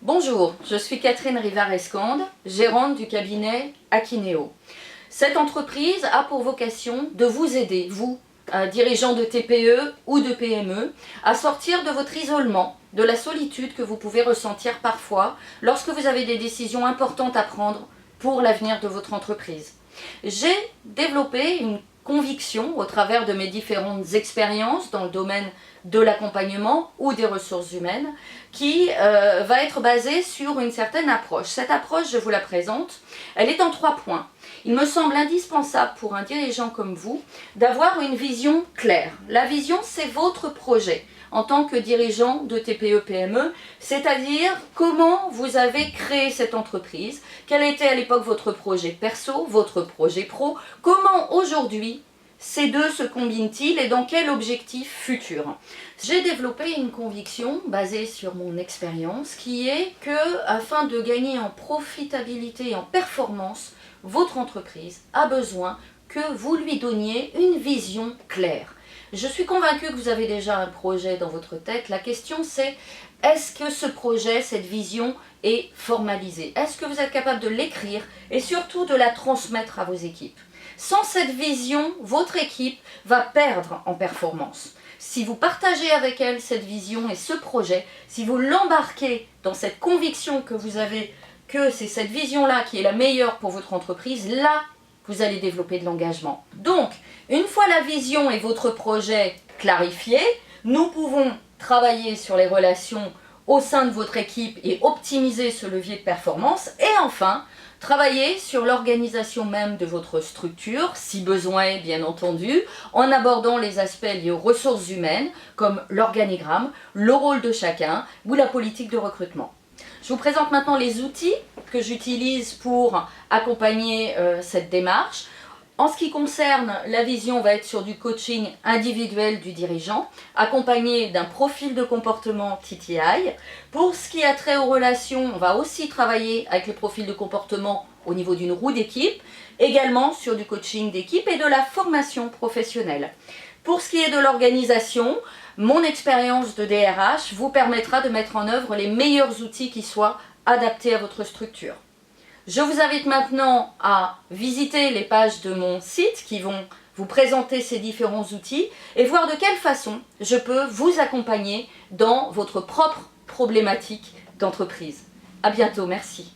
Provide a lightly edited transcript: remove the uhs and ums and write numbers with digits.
Bonjour, je suis Catherine Rivard-Escande, gérante du cabinet Akineo. Cette entreprise a pour vocation de vous aider, vous, dirigeants de TPE ou de PME, à sortir de votre isolement, de la solitude que vous pouvez ressentir parfois lorsque vous avez des décisions importantes à prendre pour l'avenir de votre entreprise. J'ai développé une conviction au travers de mes différentes expériences dans le domaine de l'accompagnement ou des ressources humaines qui va être basée sur une certaine approche. Cette approche, je vous la présente, elle est en 3 points. Il me semble indispensable pour un dirigeant comme vous d'avoir une vision claire. La vision, c'est votre projet en tant que dirigeant de TPE-PME, c'est-à-dire comment vous avez créé cette entreprise, quel était à l'époque votre projet perso, votre projet pro, comment aujourd'hui ces deux se combinent-ils et dans quel objectif futur? J'ai développé une conviction basée sur mon expérience qui est que, afin de gagner en profitabilité et en performance, votre entreprise a besoin que vous lui donniez une vision claire. Je suis convaincue que vous avez déjà un projet dans votre tête. La question c'est, est-ce que ce projet, cette vision est formalisée? Est-ce que vous êtes capable de l'écrire et surtout de la transmettre à vos équipes? Sans cette vision, votre équipe va perdre en performance. Si vous partagez avec elle cette vision et ce projet, si vous l'embarquez dans cette conviction que vous avez que c'est cette vision-là qui est la meilleure pour votre entreprise, là, vous allez développer de l'engagement. Donc, une fois la vision et votre projet clarifiés, nous pouvons travailler sur les relations au sein de votre équipe et optimiser ce levier de performance. Et enfin, travailler sur l'organisation même de votre structure, si besoin est bien entendu, en abordant les aspects liés aux ressources humaines, comme l'organigramme, le rôle de chacun ou la politique de recrutement. Je vous présente maintenant les outils que j'utilise pour accompagner cette démarche. En ce qui concerne la vision, on va être sur du coaching individuel du dirigeant, accompagné d'un profil de comportement TTI. Pour ce qui a trait aux relations, on va aussi travailler avec les profils de comportement au niveau d'une roue d'équipe, également sur du coaching d'équipe et de la formation professionnelle. Pour ce qui est de l'organisation, mon expérience de DRH vous permettra de mettre en œuvre les meilleurs outils qui soient adaptés à votre structure. Je vous invite maintenant à visiter les pages de mon site qui vont vous présenter ces différents outils et voir de quelle façon je peux vous accompagner dans votre propre problématique d'entreprise. À bientôt, merci.